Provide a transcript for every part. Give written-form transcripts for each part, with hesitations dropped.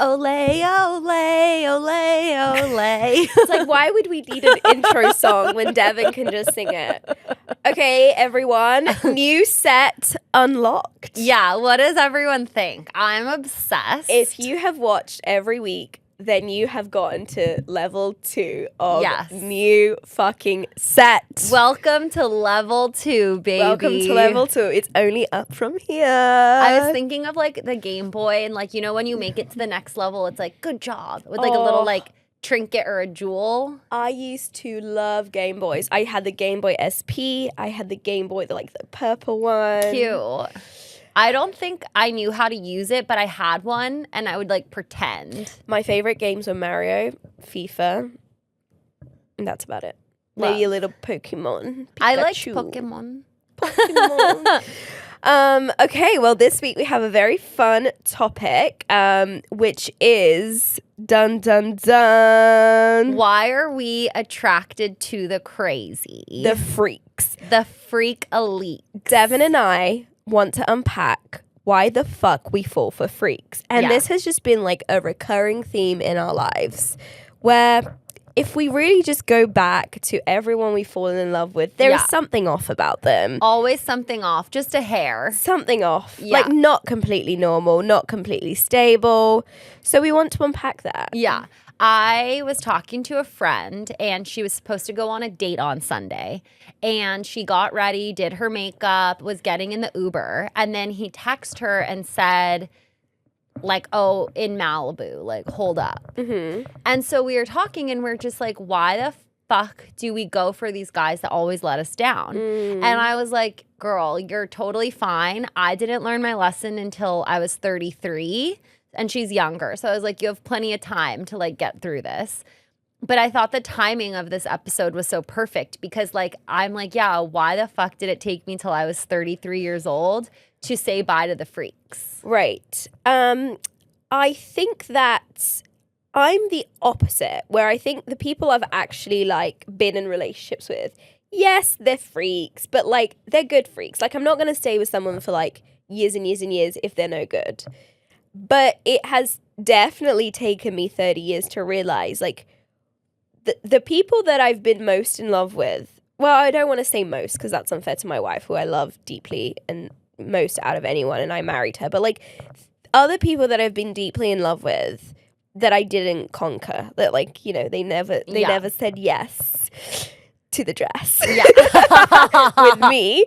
ole, ole, ole, ole. It's like, why would we need an intro song when Devon can just sing it? Okay, everyone, new set unlocked. Yeah, what does everyone think? I'm obsessed. If you have watched every week, then you have gotten to level 2 of new fucking set. Welcome to level 2, baby. Welcome to level 2. It's only up from here. I was thinking of like the Game Boy and like, you know, when you make it to the next level, it's like, good job. With like a little like trinket or a jewel. I used to love Game Boys. I had the Game Boy SP. I had the Game Boy, the purple one. Cute. I don't think I knew how to use it, but I had one and I would like pretend. My favorite games were Mario, FIFA, and that's about it. Love. Maybe a little Pokemon. Pikachu. I like Pokemon. Okay, well, this week we have a very fun topic, which is dun dun dun. Why are we attracted to the crazy? The freaks. The freak elite. Devon and I want to unpack why the fuck we fall for freaks. And this has just been like a recurring theme in our lives where if we really just go back to everyone we've fallen in love with, there is something off about them. Always something off, just a hair. Something off. Yeah. Like not completely normal, not completely stable. So we want to unpack that. Yeah. I was talking to a friend and she was supposed to go on a date on Sunday and she got ready, did her makeup, was getting in the Uber, and then he texted her and said like, oh, in Malibu, like hold up. Mm-hmm. And so we were talking and we're just like, why the fuck do we go for these guys that always let us down? And I was like, girl, you're totally fine. I didn't learn my lesson until I was 33. And she's younger. So I was like, you have plenty of time to like get through this. But I thought the timing of this episode was so perfect because like, I'm like, yeah, why the fuck did it take me till I was 33 years old to say bye to the freaks? Right. I think that I'm the opposite, where I think the people I've actually like been in relationships with, yes, they're freaks, but like they're good freaks. Like I'm not going to stay with someone for like years and years and years if they're no good. But it has definitely taken me 30 years to realize, like, the people that I've been most in love with, well, I don't want to say most because that's unfair to my wife, who I love deeply and most out of anyone, and I married her. But, like, other people that I've been deeply in love with that I didn't conquer, that, like, you know, they never said yes to the dress with me.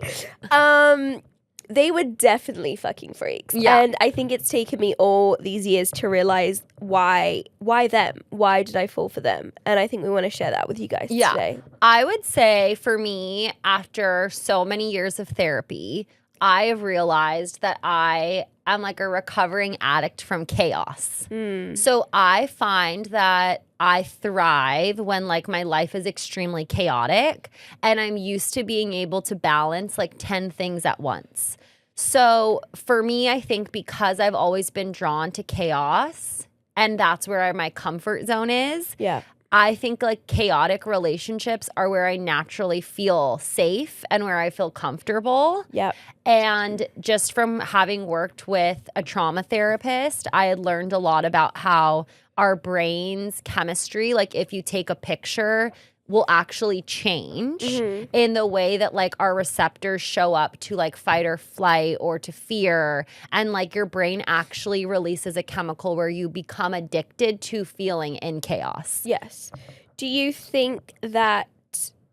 They were definitely fucking freaks. Yeah. And I think it's taken me all these years to realize why them? Why did I fall for them? And I think we want to share that with you guys today. I would say for me, after so many years of therapy, I have realized that I am like a recovering addict from chaos. So I find that I thrive when like my life is extremely chaotic and I'm used to being able to balance like 10 things at once. So for me, I think because I've always been drawn to chaos and that's where my comfort zone is. Yeah. I think like chaotic relationships are where I naturally feel safe and where I feel comfortable. Yeah. And just from having worked with a trauma therapist, I had learned a lot about how our brain's chemistry, like if you take a picture, will actually change in the way that like our receptors show up to like fight or flight or to fear. And like your brain actually releases a chemical where you become addicted to feeling in chaos. Yes. Do you think that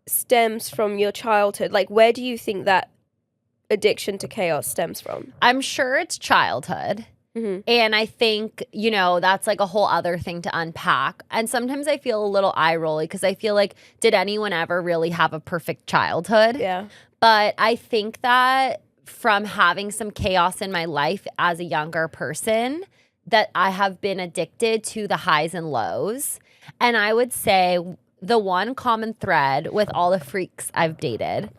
stems from your childhood? Like, where do you think that addiction to chaos stems from? I'm sure it's childhood. And I think, you know, that's like a whole other thing to unpack. And sometimes I feel a little eye rolly because I feel like, did anyone ever really have a perfect childhood? Yeah. But I think that from having some chaos in my life as a younger person, that I have been addicted to the highs and lows. And I would say the one common thread with all the freaks I've dated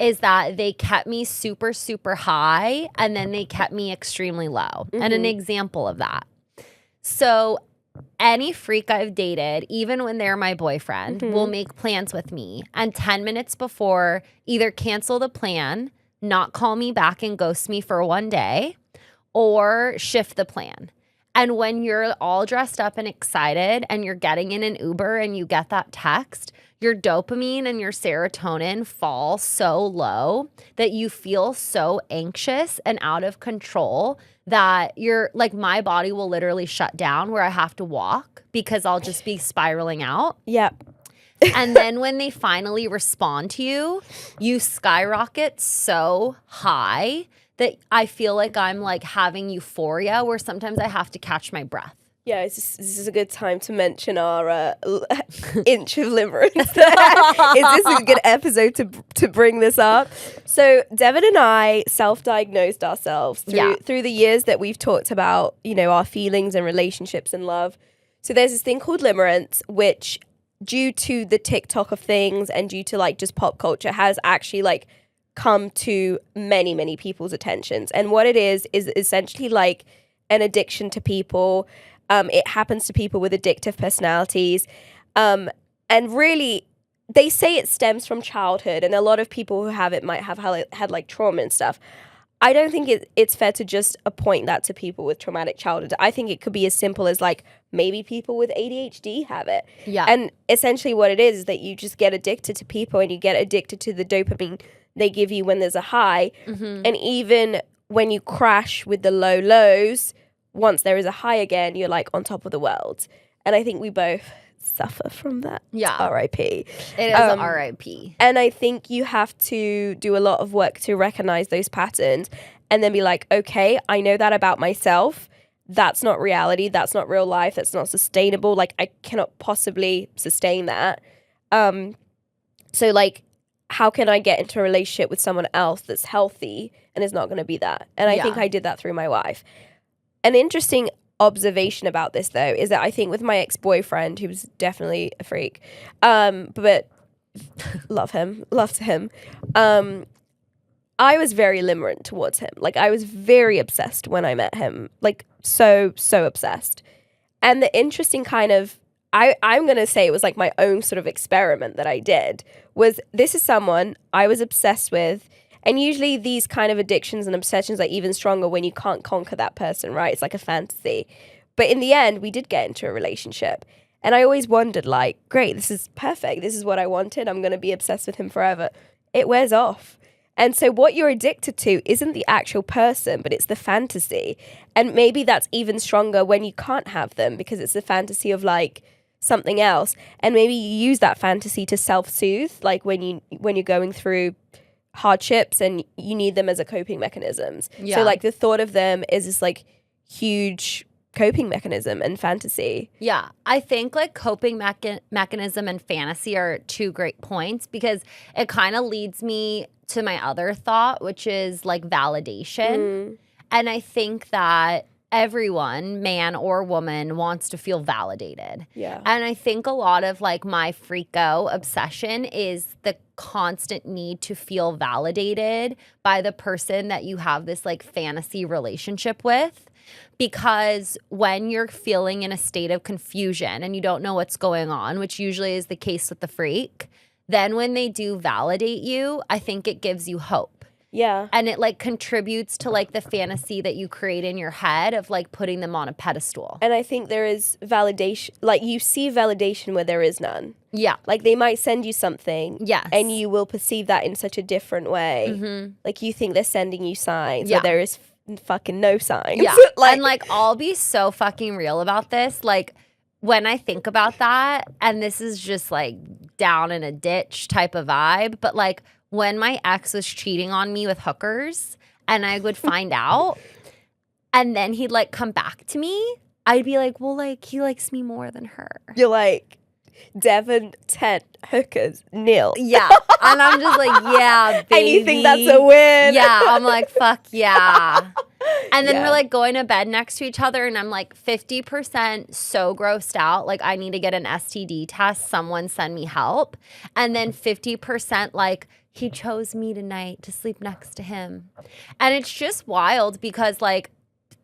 is that they kept me super, super high and then they kept me extremely low. And an example of that. So any freak I've dated, even when they're my boyfriend, will make plans with me and 10 minutes before either cancel the plan, not call me back and ghost me for one day, or shift the plan. And when you're all dressed up and excited and you're getting in an Uber and you get that text, your dopamine and your serotonin fall so low that you feel so anxious and out of control that you're like, my body will literally shut down where I have to walk because I'll just be spiraling out. Yep. And then when they finally respond to you, you skyrocket so high that I feel like I'm like having euphoria where sometimes I have to catch my breath. Yeah, this is a good time to mention our inch of limerence. Is this a good episode to bring this up? So Devon and I self-diagnosed ourselves through the years that we've talked about, you know, our feelings and relationships and love. So there's this thing called limerence, which due to the TikTok of things and due to like just pop culture has actually like come to many, many people's attentions. And what it is essentially like an addiction to people. It happens to people with addictive personalities. And really, they say it stems from childhood. And a lot of people who have it might have had like trauma and stuff. I don't think it's fair to just appoint that to people with traumatic childhood. I think it could be as simple as like maybe people with ADHD have it. Yeah. And essentially what it is that you just get addicted to people and you get addicted to the dopamine they give you when there's a high. Mm-hmm. And even when you crash with the low lows, once there is a high again, you're like on top of the world. And I think we both suffer from that. Yeah. R.I.P. It is R.I.P. And I think you have to do a lot of work to recognize those patterns and then be like, okay, I know that about myself. That's not reality. That's not real life. That's not sustainable. Like, I cannot possibly sustain that. So, like, how can I get into a relationship with someone else that's healthy and is not going to be that? And I think I did that through my wife. An interesting observation about this, though, is that I think with my ex-boyfriend, who was definitely a freak, but love to him, I was very limerent towards him. Like, I was very obsessed when I met him, like so obsessed. And the interesting kind of, I'm going to say it was like my own sort of experiment that I did, was this is someone I was obsessed with. And usually these kind of addictions and obsessions are even stronger when you can't conquer that person, right? It's like a fantasy. But in the end, we did get into a relationship. And I always wondered, like, great, this is perfect. This is what I wanted. I'm going to be obsessed with him forever. It wears off. And so what you're addicted to isn't the actual person, but it's the fantasy. And maybe that's even stronger when you can't have them because it's the fantasy of, like, something else. And maybe you use that fantasy to self-soothe, like when you're going through hardships and you need them as a coping mechanisms. So like the thought of them is this like huge coping mechanism and fantasy. Yeah, I think like coping mechanism and fantasy are two great points because it kind of leads me to my other thought, which is like validation. And I think that everyone, man or woman, wants to feel validated. Yeah. And I think a lot of like my freako obsession is the constant need to feel validated by the person that you have this like fantasy relationship with. Because when you're feeling in a state of confusion and you don't know what's going on, which usually is the case with the freak, then when they do validate you, I think it gives you hope. Yeah. And it like contributes to like the fantasy that you create in your head of like putting them on a pedestal. And I think there is validation, like you see validation where there is none. Yeah. Like they might send you something. Yes. And you will perceive that in such a different way. Mm-hmm. Like you think they're sending you signs. Yeah. But there is fucking no signs. Yeah. And like I'll be so fucking real about this. Like when I think about that, and this is just like down in a ditch type of vibe, but like when my ex was cheating on me with hookers and I would find out and then he'd like come back to me, I'd be like, well, like he likes me more than her. You're like, Devon, 10, hookers, nil. Yeah. And I'm just like, yeah, baby. And you think that's a win. Yeah. I'm like, fuck yeah. And then we're like going to bed next to each other and I'm like 50% so grossed out. Like I need to get an STD test. Someone send me help. And then 50% like he chose me tonight to sleep next to him. And it's just wild because like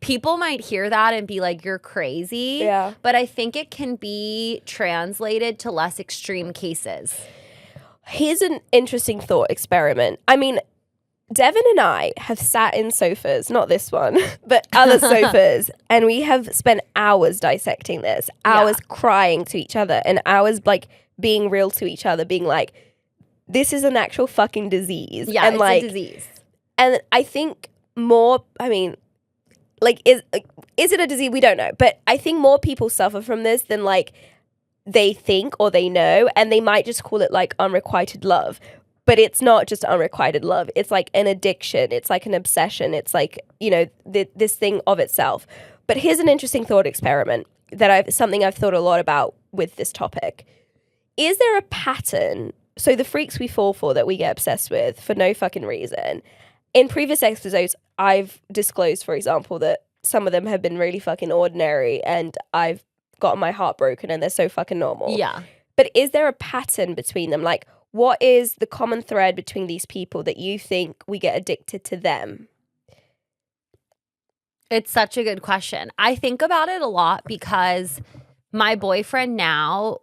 people might hear that and be like, you're crazy. Yeah. But I think it can be translated to less extreme cases. Here's an interesting thought experiment. I mean, Devon and I have sat in sofas, not this one, but other sofas, and we have spent hours dissecting this, hours crying to each other, and hours like being real to each other, being like, this is an actual fucking disease. Yeah, and it's like, a disease. And I think more, I mean, like, is it a disease? We don't know. But I think more people suffer from this than like they think or they know, and they might just call it like unrequited love. But it's not just unrequited love. It's like an addiction. It's like an obsession. It's like, you know, this thing of itself. But here's an interesting thought experiment something I've thought a lot about with this topic. Is there a pattern? So the freaks we fall for that we get obsessed with for no fucking reason. In previous episodes, I've disclosed, for example, that some of them have been really fucking ordinary and I've gotten my heart broken and they're so fucking normal. Yeah. But is there a pattern between them? Like, what is the common thread between these people that you think we get addicted to them? It's such a good question. I think about it a lot because my boyfriend now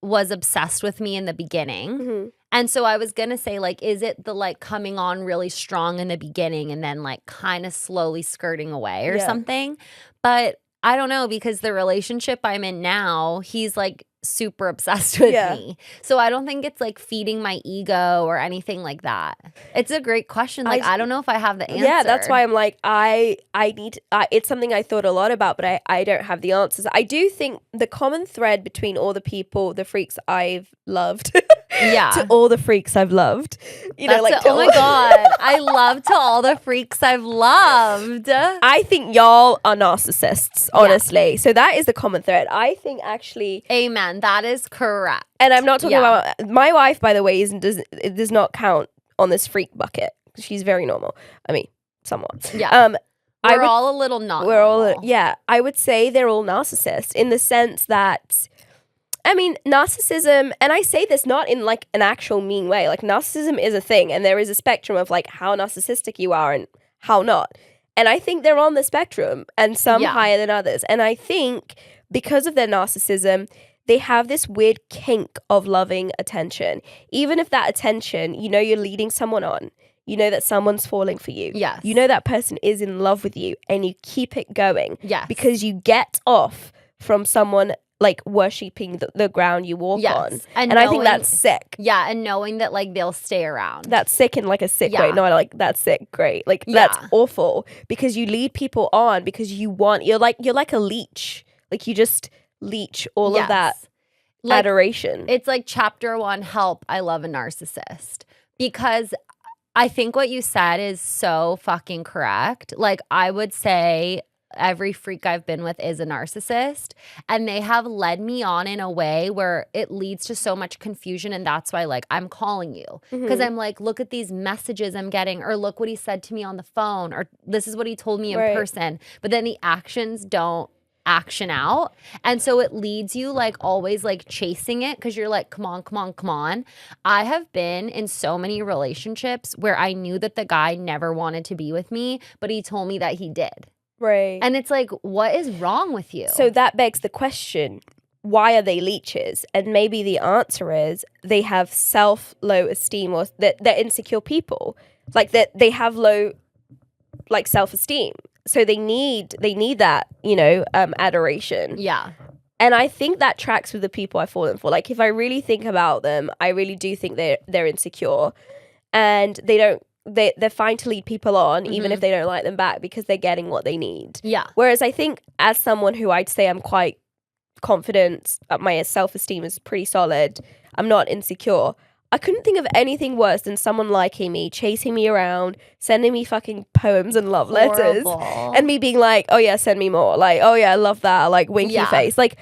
was obsessed with me in the beginning. Mm-hmm. And so I was going to say, like, is it the like coming on really strong in the beginning and then like kind of slowly skirting away or something? But I don't know, because the relationship I'm in now, he's like super obsessed with me. So I don't think it's like feeding my ego or anything like that. It's a great question. Like, I don't know if I have the answer. Yeah, that's why I'm like, it's something I thought a lot about, but I don't have the answers. I do think the common thread between all the people, the freaks I've loved, to all the freaks I've loved, you know, like, oh my God, I love to all the freaks I've loved. I think y'all are narcissists, honestly. So that is the common thread. I think actually. Amen. That is correct. And I'm not talking about my wife, by the way, does not count on this freak bucket. She's very normal. I mean, somewhat. Yeah. We're all a little not. We're all, I would say they're all narcissists in the sense that, I mean, narcissism, and I say this not in like an actual mean way. Like, narcissism is a thing, and there is a spectrum of like how narcissistic you are and how not. And I think they're on the spectrum, and some higher than others. And I think because of their narcissism, they have this weird kink of loving attention. Even if that attention, you know, you're leading someone on. You know that someone's falling for you. Yes. You know that person is in love with you, and you keep it going. Yes. Because you get off from someone like worshipping the ground you walk on. And I think that's sick. Yeah, and knowing that like they'll stay around. That's sick in like a sick way. Not like that's sick, great. Like that's awful, because you lead people on because you're like a leech. Like, you just leech all of that adoration. It's like chapter 1, help, I love a narcissist. Because I think what you said is so fucking correct. Like, I would say every freak I've been with is a narcissist, and they have led me on in a way where it leads to so much confusion. And that's why, like, I'm calling you because I'm like, look at these messages I'm getting, or look what he said to me on the phone, or this is what he told me in person. But then the actions don't action out, and so it leads you like always like chasing it because you're like, come on. I have been in so many relationships where I knew that the guy never wanted to be with me, but he told me that he did. Right. And it's like, what is wrong with you? So that begs the question, why are they leeches? And maybe the answer is they have low esteem, or that they're insecure people, like that they have low like self-esteem. So they need that, you know, adoration. Yeah. And I think that tracks with the people I've fallen for. Like, if I really think about them, I really do think they're insecure, and they're fine to lead people on, even if they don't like them back, because they're getting what they need. Yeah. Whereas I think as someone who I'd say I'm quite confident, my self-esteem is pretty solid, I'm not insecure, I couldn't think of anything worse than someone liking me, chasing me around, sending me fucking poems and love letters, and me being like, oh yeah, send me more. Like, oh yeah, I love that. Like, winky face. Like,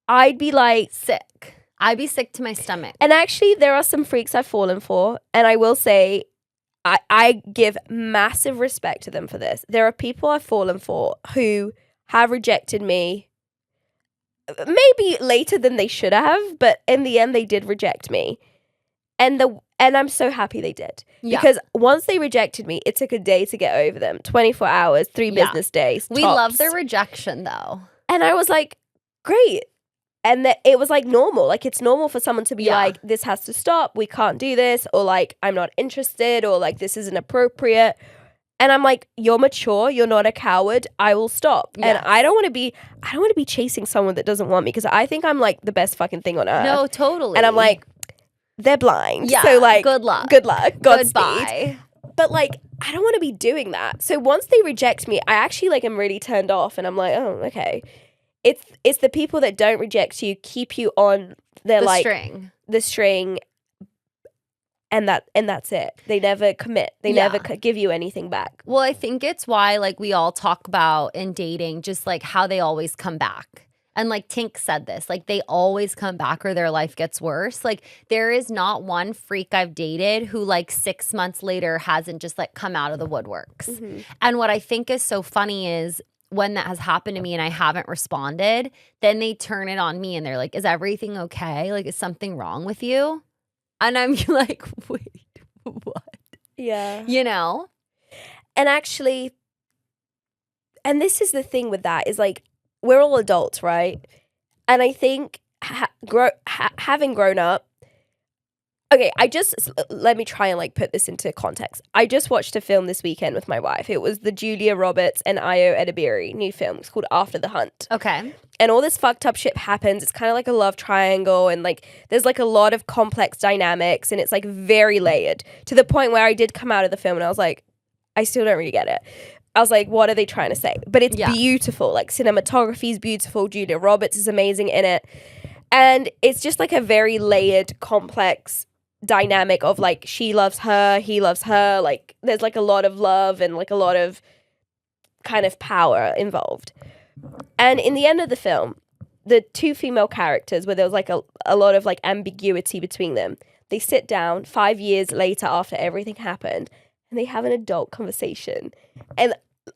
I'd be like sick. I'd be sick to my stomach. And actually, there are some freaks I've fallen for, and I will say, I give massive respect to them for this. There are people I've fallen for who have rejected me, maybe later than they should have, but in the end, they did reject me. And I'm so happy they did. Yeah. Because once they rejected me, it took a day to get over them. 24 hours, 3 business days. We love their rejection, though. And I was like, great. And that it was like normal. Like it's normal for someone to be Yeah. like, this has to stop. We can't do this. Or like, I'm not interested. Or like, this isn't appropriate. And I'm like, you're mature. You're not a coward. I will stop. And Yes. I don't want to be chasing someone that doesn't want me because I think I'm like the best fucking thing on earth. No, totally. And I'm like, they're blind. Yeah, So like, good luck. Good luck. Godspeed. Goodbye. But like, I don't want to be doing that. So once they reject me, I actually like am really turned off and I'm like, oh, okay. It's the people that don't reject you, keep you on their The string. the string, and that's it. They never commit. They Yeah. never give you anything back. Well, I think it's why like we all talk about in dating just like how they always come back. And like Tink said this, like they always come back or their life gets worse. Like there is not one freak I've dated who like 6 months later hasn't just like come out of the woodworks. Mm-hmm. And what I think is so funny is when that has happened to me and I haven't responded, then they turn it on me and they're like, is everything okay? Like, is something wrong with you? And I'm like, wait, what? Yeah. You know? And actually, and this is the thing with that is like, we're all adults, right? And I think having grown up, okay, let me try and like put this into context. I just watched a film this weekend with my wife. It was the Julia Roberts and Io Edebiri new film. It's called After the Hunt. Okay. And all this fucked up shit happens. It's kind of like a love triangle and like there's like a lot of complex dynamics and it's like very layered to the point where I did come out of the film and I was like, I still don't really get it. I was like, what are they trying to say? But it's beautiful. Like cinematography is beautiful. Julia Roberts is amazing in it. And it's just like a very layered, complex dynamic of like she loves her, he loves her. Like there's like a lot of love and like a lot of kind of power involved. And in the end of the film, the two female characters where there was like a lot of like ambiguity between them, they sit down 5 years later after everything happened and they have an adult conversation. And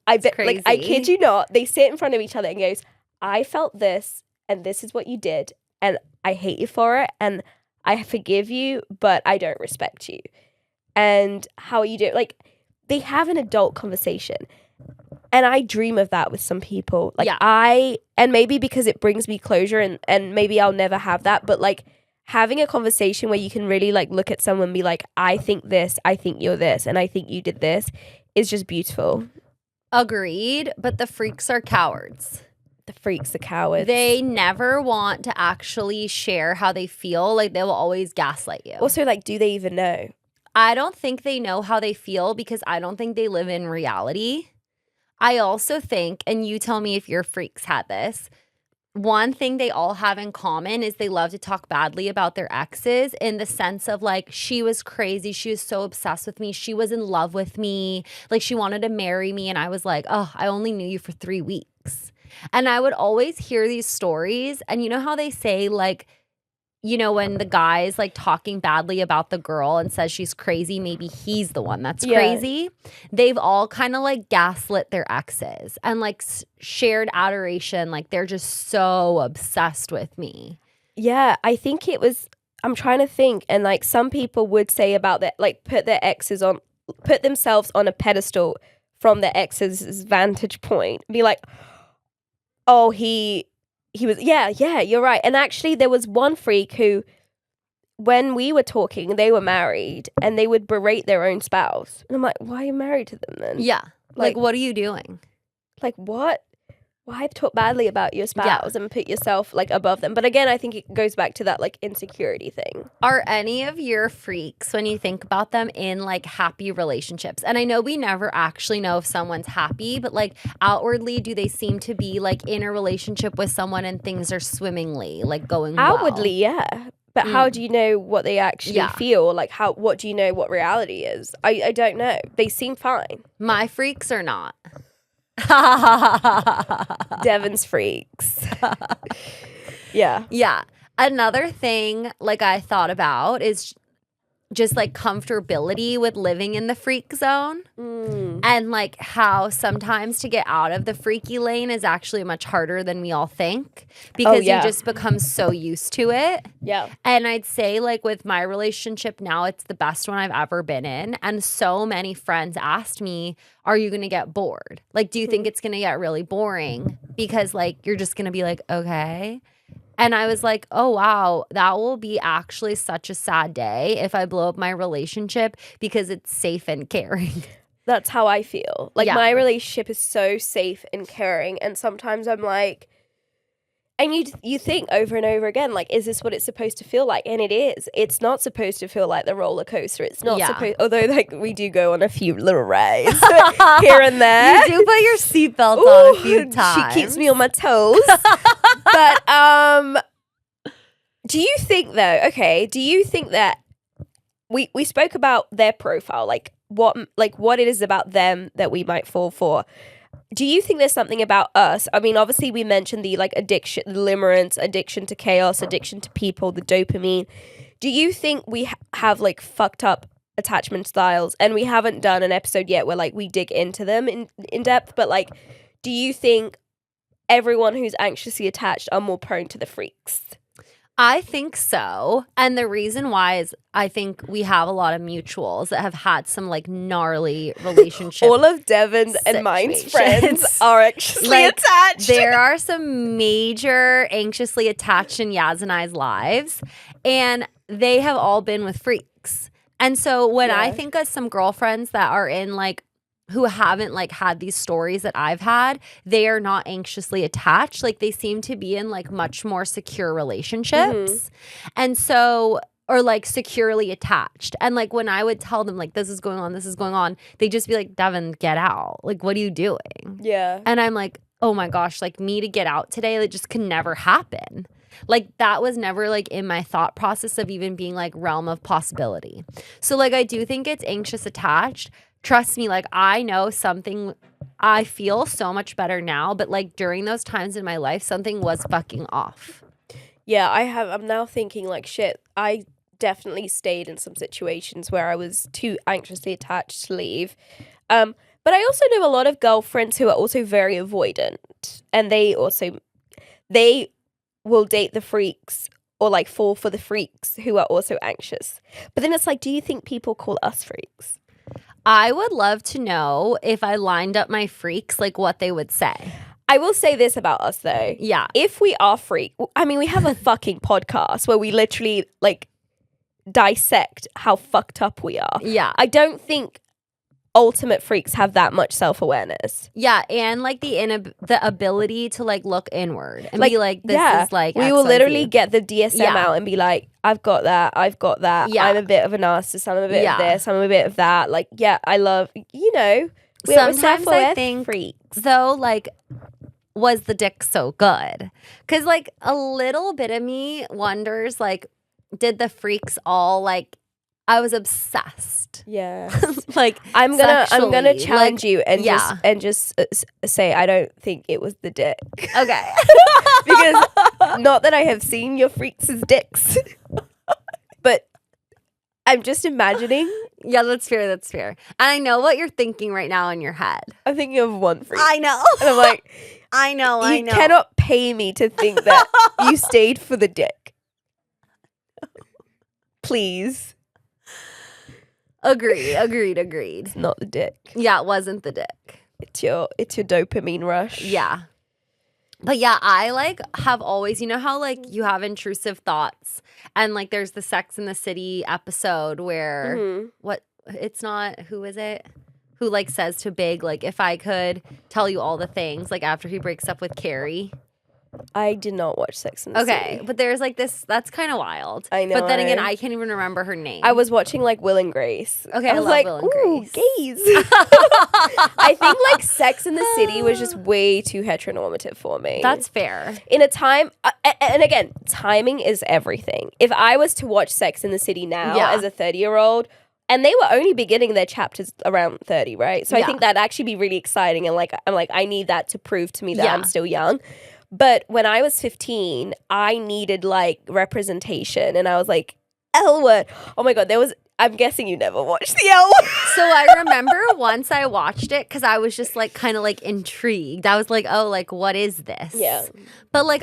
I bet, like, I kid you not, they sit in front of each other and goes, I felt this and this is what you did and I hate you for it and I forgive you, but I don't respect you. And how are you doing? Like, they have an adult conversation. And I dream of that with some people. Like, and maybe because it brings me closure and maybe I'll never have that, but like having a conversation where you can really like look at someone and be like, I think this, I think you're this, and I think you did this is just beautiful. Agreed, but the freaks are cowards. The freaks are cowards. They never want to actually share how they feel. Like, they will always gaslight you. Also, like, do they even know? I don't think they know how they feel because I don't think they live in reality. I also think, and you tell me if your freaks had this, one thing they all have in common is they love to talk badly about their exes in the sense of like, she was crazy. She was so obsessed with me. She was in love with me. Like, she wanted to marry me. And I was like, oh, I only knew you for 3 weeks. And I would always hear these stories. And you know how they say, like, you know, when the guy is like talking badly about the girl and says she's crazy, maybe he's the one that's crazy. They've all kind of like gaslit their exes and like shared adoration. Like, they're just so obsessed with me. Yeah, I think it was, I'm trying to think. And like some people would say about that, like put themselves on a pedestal from their ex's vantage point. Be like, oh, he was, yeah, you're right. And actually there was one freak who, when we were talking, they were married and they would berate their own spouse. And I'm like, why are you married to them then? Yeah. Like what are you doing? Like, what? Why talk badly about your spouse and put yourself like above them? But again, I think it goes back to that like insecurity thing. Are any of your freaks, when you think about them, in like happy relationships? And I know we never actually know if someone's happy, but like outwardly, do they seem to be like in a relationship with someone and things are swimmingly like going well? Outwardly, yeah. But how do you know what they actually feel? Like, what do you know what reality is? I don't know. They seem fine. My freaks are not. Devon's freaks. Yeah. Yeah. Another thing like I thought about is just like comfortability with living in the freak zone and like how sometimes to get out of the freaky lane is actually much harder than we all think because you just become so used to it. Yeah. And I'd say like with my relationship now, it's the best one I've ever been in. And so many friends asked me, are you going to get bored? Like, do you think it's going to get really boring? Because like, you're just going to be like, okay. And I was like, oh, wow, that will be actually such a sad day if I blow up my relationship because it's safe and caring. That's how I feel. Like, Yeah. my relationship is so safe and caring. And sometimes I'm like, and you think over and over again, like, is this what it's supposed to feel like? And it is. It's not supposed to feel like the roller coaster. It's not supposed, although, like, we do go on a few little rides here and there. You do put your seatbelt on a few times. She keeps me on my toes. But do you think, though, do you think that we spoke about their profile, like what it is about them that we might fall for? Do you think there's something about us? I mean, obviously we mentioned the like addiction, the limerence, addiction to chaos, addiction to people, the dopamine. Do you think we have like fucked up attachment styles? And we haven't done an episode yet where like we dig into them in depth, but like, do you think everyone who's anxiously attached are more prone to the freaks? I think so. And the reason why is I think we have a lot of mutuals that have had some like gnarly relationships. All of Devon's and mine's friends are anxiously attached. There are some major anxiously attached in Yaz and I's lives, and they have all been with freaks. And so when I think of some girlfriends that are in like who haven't like had these stories that I've had, they are not anxiously attached. Like they seem to be in like much more secure relationships. And so, or like securely attached. And like when I would tell them like, this is going on, they'd just be like, Devon, get out. Like, what are you doing? Yeah. And I'm like, oh my gosh, like me to get out today, it just can never happen. Like that was never like in my thought process of even being like realm of possibility. So like I do think it's anxious attached. Trust me, like I know something, I feel so much better now, but like during those times in my life, something was fucking off. Yeah, I'm now thinking like shit, I definitely stayed in some situations where I was too anxiously attached to leave. But I also know a lot of girlfriends who are also very avoidant, and they will date the freaks or like fall for the freaks who are also anxious. But then it's like, do you think people call us freaks? I would love to know if I lined up my freaks, like what they would say. I will say this about us though. Yeah. If we are freak, I mean, we have a fucking podcast where we literally like dissect how fucked up we are. Yeah. I don't think ultimate freaks have that much self-awareness. Yeah, and like the ability to like look inward and like, be like, this is like we will literally get the DSM out and be like, I've got that. Yeah. I'm a bit of a narcissist. I'm a bit of this. I'm a bit of that. Like, yeah, I love, we're sometimes I think freaks. Though, like, was the dick so good? Because like a little bit of me wonders, like, did the freaks all like, I was obsessed. Yeah. Like I'm gonna challenge like, you and just say I don't think it was the dick. Okay. Because not that I have seen your freaks' dicks, but I'm just imagining. Yeah, that's fair. And I know what you're thinking right now in your head. I'm thinking of one freak. I know. And I'm like, I know. You cannot pay me to think that you stayed for the dick. Please. Agreed. It's not the dick. Yeah, it wasn't the dick. It's your dopamine rush. Yeah. But yeah, I like have always, you know how like you have intrusive thoughts and like there's the Sex and the City episode where who is it? Who like says to Big, like, if I could tell you all the things, like after he breaks up with Carrie. I did not watch Sex and the City. Okay, but there's like this, that's kind of wild. I know. But then again, I can't even remember her name. I was watching like Will and Grace. Okay, I was like, Will and Grace. Gays. I think like Sex and the City was just way too heteronormative for me. That's fair. In a time, and again, timing is everything. If I was to watch Sex and the City now as a 30-year-old, and they were only beginning their chapters around 30, right? So I think that'd actually be really exciting. And like, I need that to prove to me that I'm still young. But when I was 15, I needed like representation, and I was like, L Word. Oh my God, I'm guessing you never watched the L Word. So I remember once I watched it because I was just like kind of like intrigued. I was like, oh, like what is this? Yeah. But like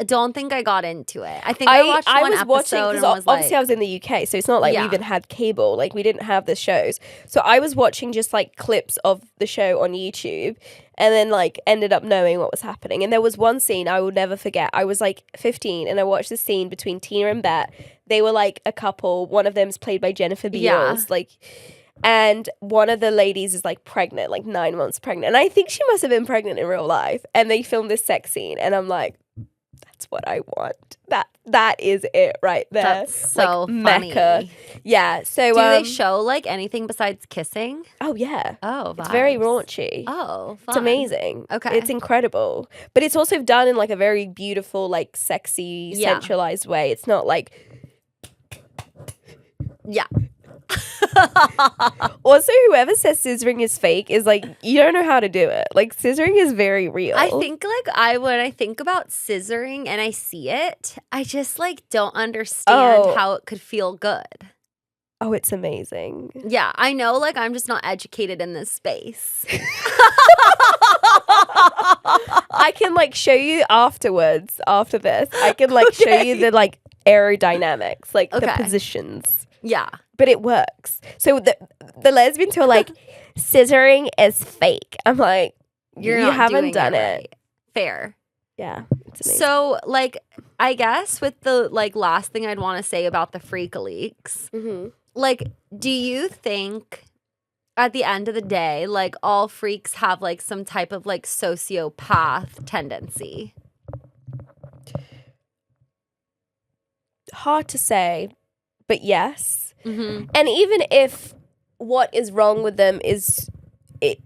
don't think I got into it. I think I watched one was watching episode and because was obviously I like, was in the UK, so it's not like we Yeah. even had cable. Like we didn't have the shows, so I was watching just like clips of the show on YouTube, and then like ended up knowing what was happening. And there was one scene I will never forget. I was like 15, and I watched the scene between Tina and Bet. They were like a couple. One of them's played by Jennifer Beals, like. And one of the ladies is like pregnant, like 9 months pregnant. And I think she must have been pregnant in real life. And they filmed this sex scene. And I'm like, that's what I want. That is it right there. That's so like, funny. Mecca. Yeah. So do they show like anything besides kissing? Oh yeah. Oh, it's very vibes. raunchy. Oh, fun. It's amazing. Okay. It's incredible. But it's also done in like a very beautiful, like sexy, centralized way. It's not like Yeah. Also, whoever says scissoring is fake is like, you don't know how to do it. Like, scissoring is very real. I think like when I think about scissoring and I see it, I just like don't understand how it could feel good. Oh, it's amazing. Yeah, I know like I'm just not educated in this space. I can like show you afterwards, after this. I can like show you the like aerodynamics, like the positions. Yeah. But it works. So the lesbians who are like, scissoring is fake. I'm like, you haven't done it. Right. Fair. Yeah. It's amazing. So like, I guess with the like last thing I'd want to say about the freak leaks, like, do you think at the end of the day, like all freaks have like some type of like sociopath tendency? Hard to say, but yes. And even if what is wrong with them is, it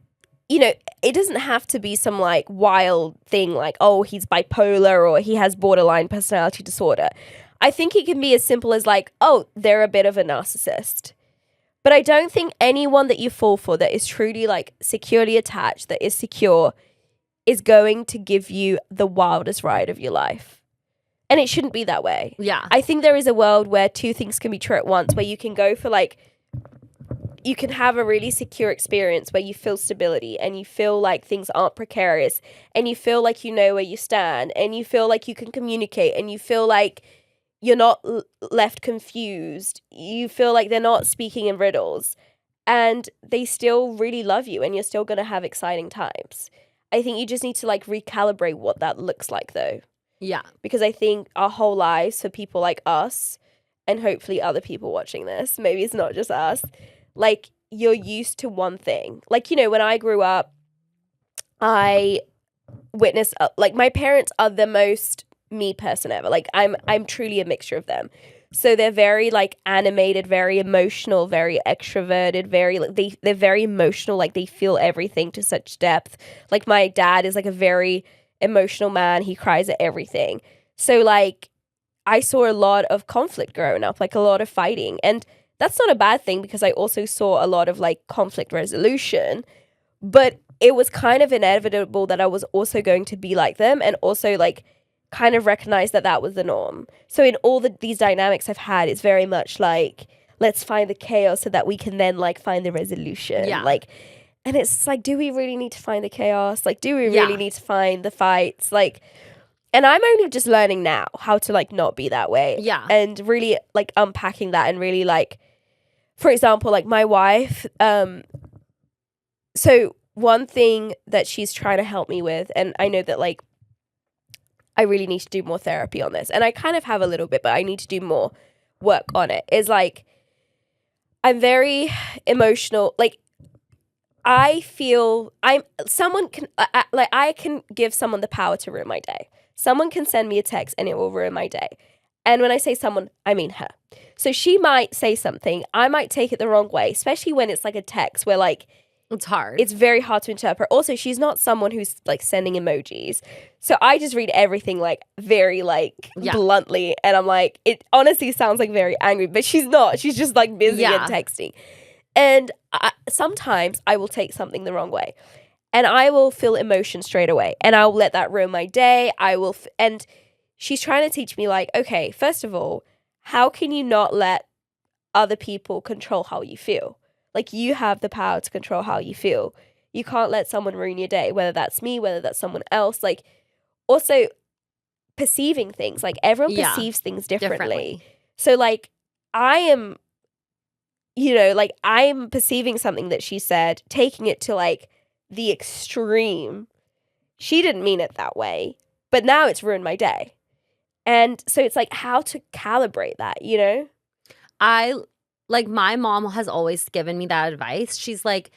doesn't have to be some like wild thing like, oh, he's bipolar or he has borderline personality disorder. I think it can be as simple as like, oh, they're a bit of a narcissist. But I don't think anyone that you fall for that is truly like securely attached, that is secure, is going to give you the wildest ride of your life. And it shouldn't be that way. Yeah. I think there is a world where two things can be true at once, where you can go for like, you can have a really secure experience where you feel stability and you feel like things aren't precarious and you feel like you know where you stand and you feel like you can communicate and you feel like you're not left confused. You feel like they're not speaking in riddles and they still really love you and you're still going to have exciting times. I think you just need to like recalibrate what that looks like though. Yeah. Because I think our whole lives for people like us, and hopefully other people watching this, maybe it's not just us, like you're used to one thing. Like, you know, when I grew up, I witnessed, like my parents are the most me person ever. Like I'm truly a mixture of them. So they're very like animated, very emotional, very extroverted, very like they're very emotional, like they feel everything to such depth. Like my dad is like a very emotional man. He cries at everything. So like I saw a lot of conflict growing up, like a lot of fighting. And that's not a bad thing because I also saw a lot of like conflict resolution. But it was kind of inevitable that I was also going to be like them and also like kind of recognize that that was the norm. So in all these dynamics I've had, it's very much like, let's find the chaos so that we can then like find the resolution. Yeah. Like, and it's like, do we really need to find the chaos? Like, do we really need to find the fights? Like, and I'm only just learning now how to like not be that way. Yeah. And really like unpacking that and really like, for example, like my wife, so one thing that she's trying to help me with, and I know that like, I really need to do more therapy on this. And I kind of have a little bit, but I need to do more work on it. Is like, I'm very emotional. Like, I feel someone can, I can give someone the power to ruin my day. Someone can send me a text and it will ruin my day. And when I say someone, I mean her. So she might say something, I might take it the wrong way, especially when it's like a text where like, it's hard. It's very hard to interpret. Also, she's not someone who's like sending emojis. So I just read everything like very like bluntly. And I'm like, it honestly sounds like very angry, but she's not. She's just like busy and texting. And sometimes I will take something the wrong way. And I will feel emotion straight away. And I'll let that ruin my day. And she's trying to teach me like, okay, first of all, how can you not let other people control how you feel? Like, you have the power to control how you feel. You can't let someone ruin your day, whether that's me, whether that's someone else. Like, also, perceiving things. Like everyone Yeah. perceives things differently. So like I am, you know, like I'm perceiving something that she said, taking it to like the extreme. She didn't mean it that way, but now it's ruined my day. And so it's like how to calibrate that, you know? My mom has always given me that advice. She's like,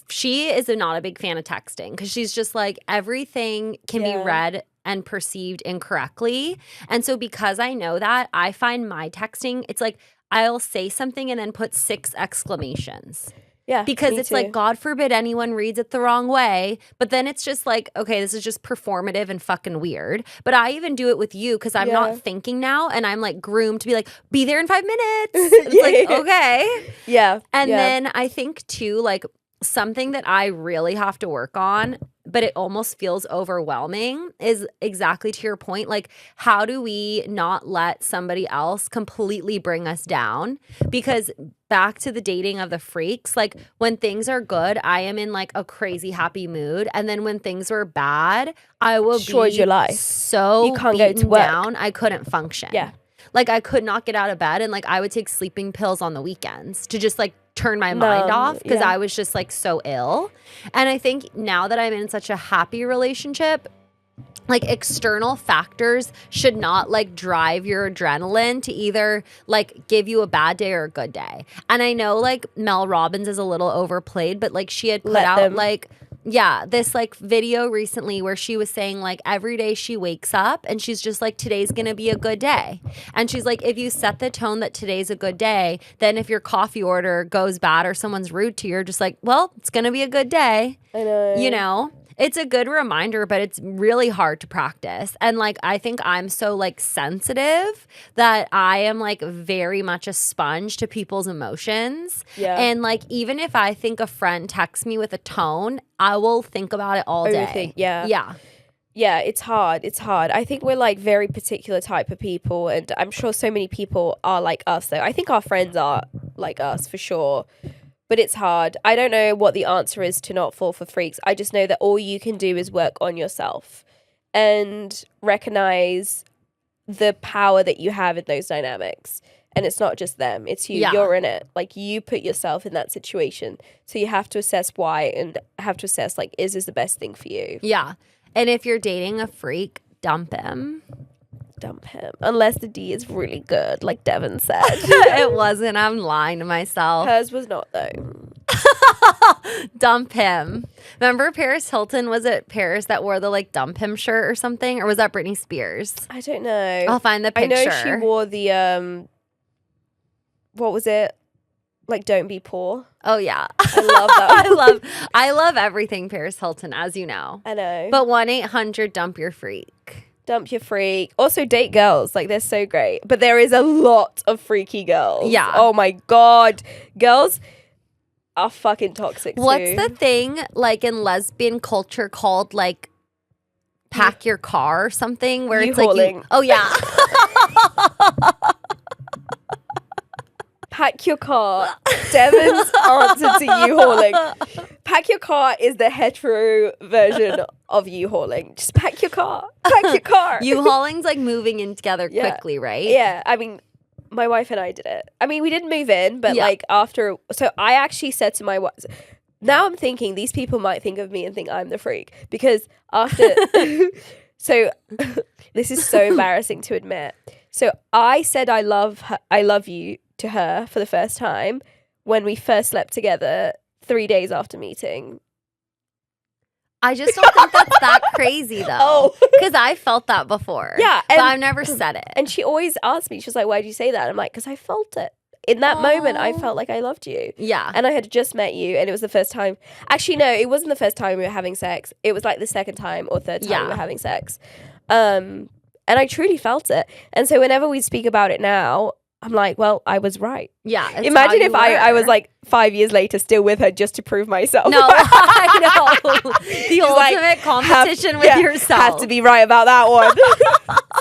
she is not a big fan of texting because she's just like, everything can be read and perceived incorrectly. And so because I know that, I find my texting, it's like I'll say something and then put 6 exclamations. Yeah. Because me it's too. like, God forbid anyone reads it the wrong way. But then it's just like, okay, this is just performative and fucking weird. But I even do it with you because I'm not thinking now. And I'm like groomed to be like, be there in 5 minutes. It's like, okay. Yeah. And then I think too, like something that I really have to work on, but it almost feels overwhelming, is exactly to your point. Like, how do we not let somebody else completely bring us down? Because back to the dating of the freaks, like when things are good, I am in like a crazy happy mood. And then when things were bad, I will destroys be your life. so You can't go to beaten work. down, I couldn't function. Yeah. Like I could not get out of bed, and like I would take sleeping pills on the weekends to just like turn my mind off because I was just like so ill. And I think now that I'm in such a happy relationship, like external factors should not like drive your adrenaline to either like give you a bad day or a good day. And I know like Mel Robbins is a little overplayed, but like she had put out like this like video recently where she was saying like every day she wakes up and she's just like, today's gonna be a good day. And she's like, if you set the tone that today's a good day, then if your coffee order goes bad or someone's rude to you, you're just like, well, it's gonna be a good day. I know. You know? It's a good reminder, but it's really hard to practice. And like, I think I'm so like sensitive that I am like very much a sponge to people's emotions. Yeah. And like, even if I think a friend texts me with a tone, I will think about it all day. Yeah. Yeah. It's hard. I think we're like very particular type of people, and I'm sure so many people are like us though. I think our friends are like us for sure. But it's hard. I don't know what the answer is to not fall for freaks. I just know that all you can do is work on yourself and recognize the power that you have in those dynamics. And it's not just them. It's you. Yeah. You're in it. Like you put yourself in that situation. So you have to assess why and have to assess like, is this the best thing for you? Yeah. And if you're dating a freak, dump him. Dump him. Unless the D is really good, like Devon said. It wasn't. I'm lying to myself. Hers was not though. Dump him. Remember Paris Hilton? Was it Paris that wore the like dump him shirt or something? Or was that Britney Spears? I don't know. I'll find the picture. I know she wore the what was it? Like don't be poor. Oh yeah. I love that. I love everything Paris Hilton, as you know. I know. But 1-800 dump your freak. Dump your freak. Also date girls. Like they're so great. But there is a lot of freaky girls. Yeah. Oh my God. Girls are fucking toxic What's too. the thing like in lesbian culture called like pack your car or something where it's like U-hauling. oh yeah. Pack your car. Devon's answer to U-hauling. Pack your car is the hetero version of U-hauling. Just pack your car. Pack your car. U-hauling's like moving in together quickly, right? Yeah. I mean, my wife and I did it. I mean, we didn't move in, but like after, so I actually said to my wife, now I'm thinking these people might think of me and think I'm the freak because after, so this is so embarrassing to admit. So I said I love you to her for the first time when we first slept together 3 days after meeting. I just don't think that's that crazy though. Oh. Because I felt that before. Yeah. But I've never said it. And she always asked me, she was like, why did you say that? I'm like, because I felt it. In that moment, I felt like I loved you. Yeah. And I had just met you, and it was the first time. Actually, no, it wasn't the first time we were having sex. It was like the second time or third time we were having sex. And I truly felt it. And so whenever we speak about it now, I'm like, well, I was right. Yeah. Imagine if I was like 5 years later still with her just to prove myself. No, I know. The ultimate like, competition with yourself. Have to be right about that one.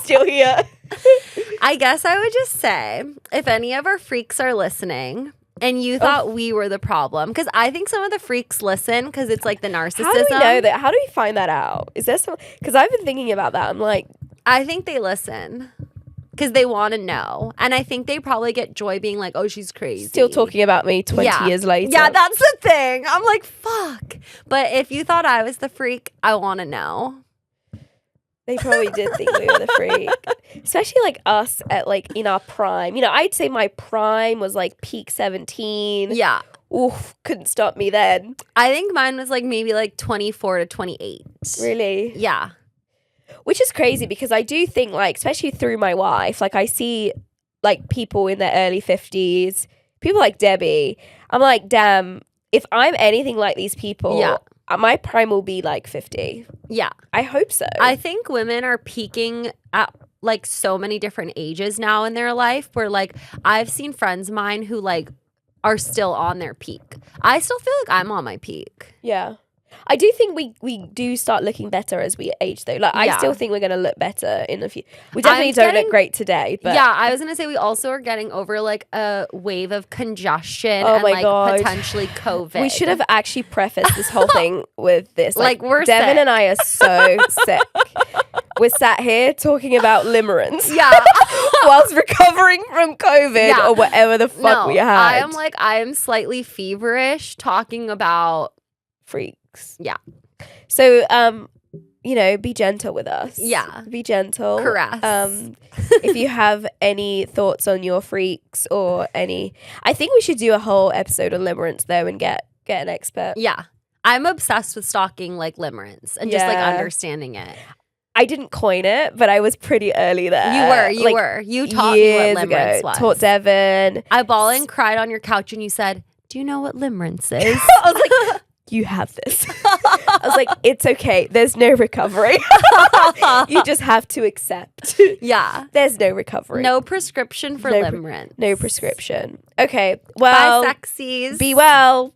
Still here. I guess I would just say, if any of our freaks are listening and you thought we were the problem, because I think some of the freaks listen because it's like the narcissism. How do we know that? How do we find that out? Is there some? Because I've been thinking about that. I'm like, I think they listen because they want to know. And I think they probably get joy being like, oh, she's crazy. Still talking about me 20 years later. Yeah, that's the thing. I'm like, fuck. But if you thought I was the freak, I want to know. They probably did think we were the freak. Especially like us at like in our prime. You know, I'd say my prime was like peak 17. Yeah. Oof, couldn't stop me then. I think mine was like maybe like 24 to 28. Really? Yeah. Which is crazy because I do think like, especially through my wife, like I see like people in their early 50s, people like Debbie. I'm like, damn, if I'm anything like these people, my prime will be like 50. Yeah. I hope so. I think women are peaking at like so many different ages now in their life where like I've seen friends of mine who like are still on their peak. I still feel like I'm on my peak. Yeah. I do think we do start looking better as we age though. Like I still think we're going to look better in the future. We definitely don't look great today. But yeah, I was going to say we also are getting over like a wave of congestion and my like God. Potentially COVID. We should have actually prefaced this whole thing with this. Like we're Devon sick. and I are so sick. We're sat here talking about limerence. Yeah. Whilst recovering from COVID or whatever the fuck we had. I am slightly feverish talking about freaks. Yeah. So, you know, be gentle with us. Yeah. Be gentle. Caress. If you have any thoughts on your freaks or any... I think we should do a whole episode on limerence though and get an expert. Yeah. I'm obsessed with stalking like limerence and just like understanding it. I didn't coin it, but I was pretty early there. You were. You taught me what limerence was. Taught Devon. I bawled and cried on your couch and you said, do you know what limerence is? I was like... You have this. I was like, it's okay. There's no recovery. You just have to accept. Yeah. There's no recovery. No prescription for limerence. No prescription. Okay. Well. Bye, sexies. Be well.